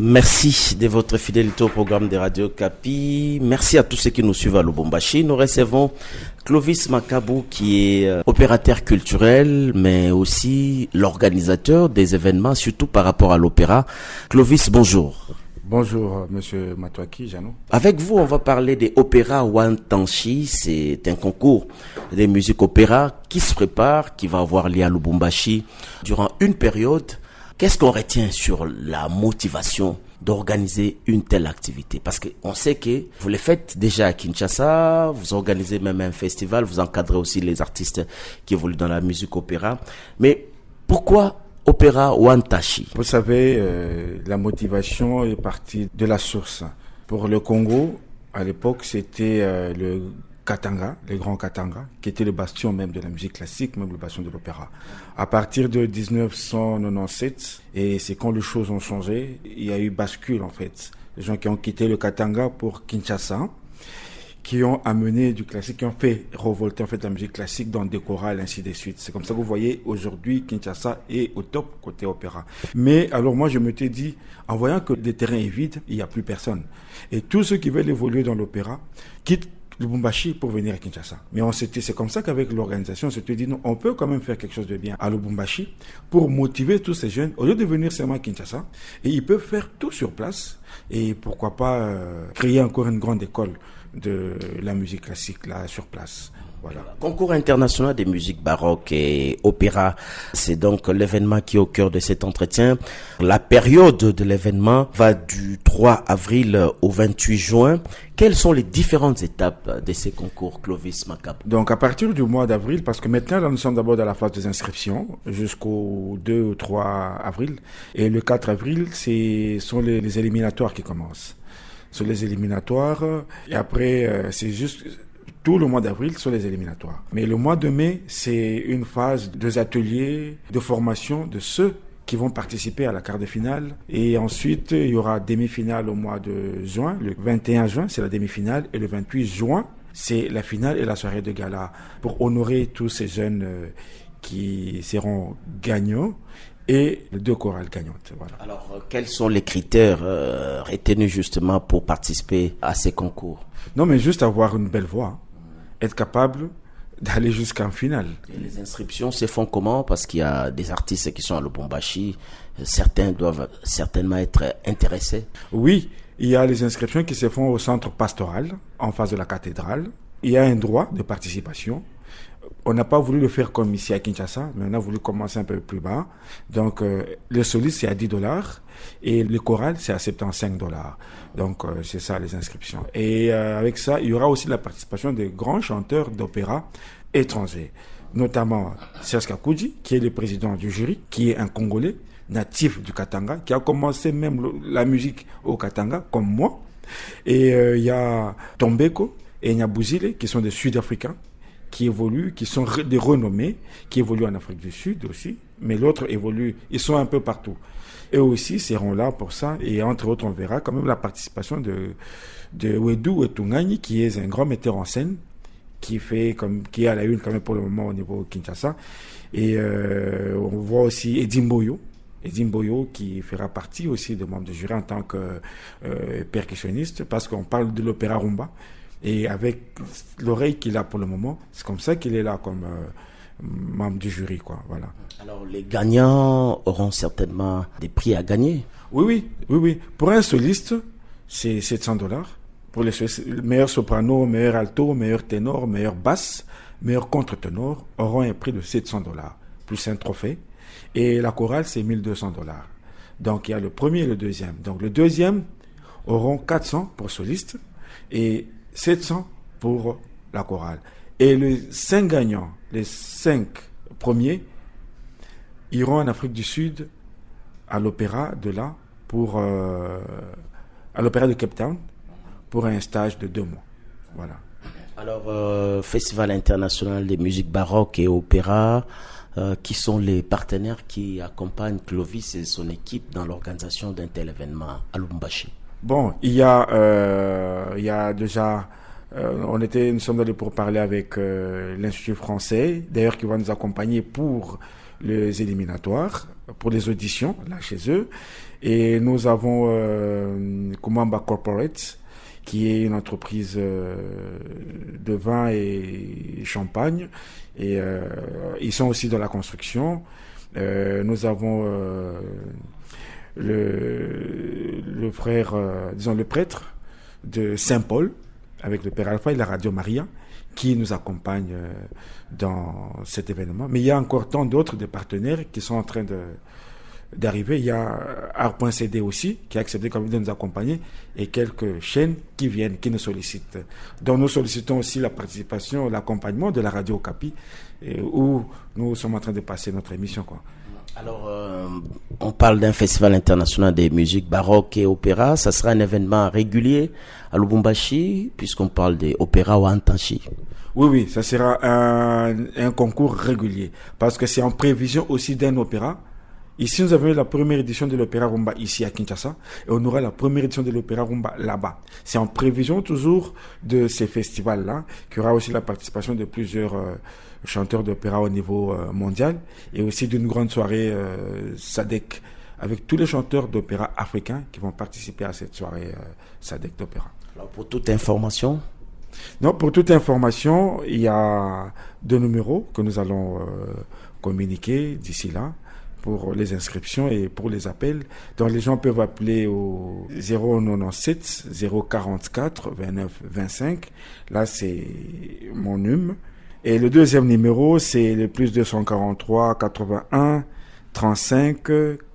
Merci de votre fidélité au programme de Radio Kapi. Merci à tous ceux qui nous suivent à Lubumbashi. Nous recevons Clovis Makabou qui est opérateur culturel, mais aussi l'organisateur des événements, surtout par rapport à l'opéra. Clovis, bonjour. Bonjour, monsieur Matouaki, Janou. Avec vous, on va parler des opéras Wantanchi. C'est un concours de musique opéra qui se prépare, qui va avoir lieu à Lubumbashi durant une période. Qu'est-ce qu'on retient sur la motivation d'organiser une telle activité? Parce qu'on sait que vous le faites déjà à Kinshasa, vous organisez même un festival, vous encadrez aussi les artistes qui évoluent dans la musique opéra. Mais pourquoi Opéra Wantanchi? Vous savez, la motivation est partie de la source. Pour le Congo, à l'époque, c'était le Katanga, le grand Katanga, qui était le bastion même de la musique classique, même le bastion de l'opéra. À partir de 1997, et c'est quand les choses ont changé, il y a eu bascule en fait. Les gens qui ont quitté le Katanga pour Kinshasa, qui ont amené du classique, qui ont fait revolter en fait la musique classique dans des chorales, ainsi de suite. C'est comme ça que vous voyez aujourd'hui Kinshasa est au top côté opéra. Mais alors moi je me t'ai dit, en voyant que le terrain est vide, il n'y a plus personne. Et tous ceux qui veulent évoluer dans l'opéra quittent Lubumbashi pour venir à Kinshasa. Mais c'est comme ça qu'avec l'organisation, on s'était dit, non, on peut quand même faire quelque chose de bien à Lubumbashi pour motiver tous ces jeunes, au lieu de venir seulement à Kinshasa, et ils peuvent faire tout sur place, et pourquoi pas créer encore une grande école de la musique classique là sur place. Voilà. Concours international des musiques baroques et opéra, c'est donc l'événement qui est au cœur de cet entretien. La période de l'événement va du 3 avril au 28 juin. Quelles sont les différentes étapes de ces concours, Clovis Makabou? Donc à partir du mois d'avril, parce que maintenant là, nous sommes d'abord dans la phase des inscriptions jusqu'au 2 ou 3 avril, et le 4 avril, sont les éliminatoires qui commencent. Sur les éliminatoires, et après c'est juste tout le mois d'avril sur les éliminatoires. Mais le mois de mai, c'est une phase des ateliers de formation de ceux qui vont participer à la quart de finale. Et ensuite, il y aura demi-finale au mois de juin. Le 21 juin, c'est la demi-finale. Et le 28 juin, c'est la finale et la soirée de gala pour honorer tous ces jeunes qui seront gagnants et les deux chorales gagnantes. Voilà. Alors, quels sont les critères retenus justement pour participer à ces concours? Non, mais juste avoir une belle voix, être capable d'aller jusqu'en finale. Et les inscriptions se font comment? Parce qu'il y a des artistes qui sont à Lubumbashi, certains doivent certainement être intéressés. Oui, il y a les inscriptions qui se font au centre pastoral, en face de la cathédrale. Il y a un droit de participation. On n'a pas voulu le faire comme ici à Kinshasa, mais on a voulu commencer un peu plus bas. Donc, le soliste, c'est à $10 et le choral, c'est à $75. Donc, c'est ça, les inscriptions. Et avec ça, il y aura aussi la participation des grands chanteurs d'opéra étrangers, notamment Serge Kakouji, qui est le président du jury, qui est un Congolais, natif du Katanga, qui a commencé même la musique au Katanga, comme moi. Et il y a Tombeko et Nyabuzile, qui sont des Sud-Africains, qui évoluent, qui sont des renommés, qui évoluent en Afrique du Sud aussi, mais l'autre évolue, ils sont un peu partout. Eux aussi seront là pour ça, et entre autres, on verra quand même la participation de Wedou Etungani, qui est un grand metteur en scène, qui est à la une quand même pour le moment au niveau Kinshasa. Et on voit aussi Edimboyo, qui fera partie aussi des membres du jury en tant que percussionniste, parce qu'on parle de l'opéra rumba. Et avec l'oreille qu'il a pour le moment, c'est comme ça qu'il est là comme membre du jury, quoi. Voilà. Alors les gagnants auront certainement des prix à gagner. Oui. Pour un soliste, c'est $700. Pour les meilleurs soprano, meilleur alto, meilleur ténor, meilleur basse, meilleur contre-ténor auront un prix de $700 plus un trophée. Et la chorale, c'est $1,200. Donc il y a le premier et le deuxième. Donc le deuxième auront 400 pour soliste et 700 pour la chorale. Et les 5 gagnants, les 5 premiers, iront en Afrique du Sud à l'opéra de là à l'opéra de Cape Town pour un stage de 2 mois. Voilà. Alors, Festival international des musiques baroques et opéra, qui sont les partenaires qui accompagnent Clovis et son équipe dans l'organisation d'un tel événement à Lubumbashi? Bon, il y a déjà nous sommes allés pour parler avec l'Institut français, d'ailleurs qui va nous accompagner pour les éliminatoires pour les auditions, là, chez eux. Et nous avons Kumamba Corporate, qui est une entreprise de vin et champagne. Et ils sont aussi dans la construction. Nous avons le frère, disons le prêtre de Saint-Paul, avec le Père Alpha et la Radio Maria, qui nous accompagne dans cet événement. Mais il y a encore tant d'autres des partenaires qui sont en train d'arriver. Il y a Art.cd aussi, qui a accepté comme de nous accompagner, et quelques chaînes qui viennent, qui nous sollicitent. Donc nous sollicitons aussi la participation, l'accompagnement de la Radio Okapi, où nous sommes en train de passer notre émission, quoi. Alors, on parle d'un festival international des musiques baroques et opéra. Ça sera un événement régulier à Lubumbashi, puisqu'on parle des opéras ou Antanshi. Oui, ça sera un concours régulier, parce que c'est en prévision aussi d'un opéra. Ici, nous avons eu la première édition de l'Opéra Rumba ici à Kinshasa, et on aura la première édition de l'Opéra Rumba là-bas. C'est en prévision toujours de ces festivals-là, qu'il y aura aussi la participation de plusieurs chanteurs d'opéra au niveau mondial, et aussi d'une grande soirée SADC, avec tous les chanteurs d'opéra africains qui vont participer à cette soirée SADC d'opéra. Alors, pour toute information? Non, pour toute information, il y a 2 numéros que nous allons communiquer d'ici là, pour les inscriptions et pour les appels. Donc les gens peuvent appeler au 097 044 29 25. Là, c'est mon numéro. Et le deuxième numéro, c'est le plus 243 81 35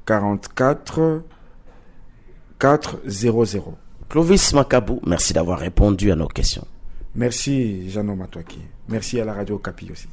44 400. Clovis Makabou, merci d'avoir répondu à nos questions. Merci Jeannot Matouaki. Merci à la Radio Okapi aussi.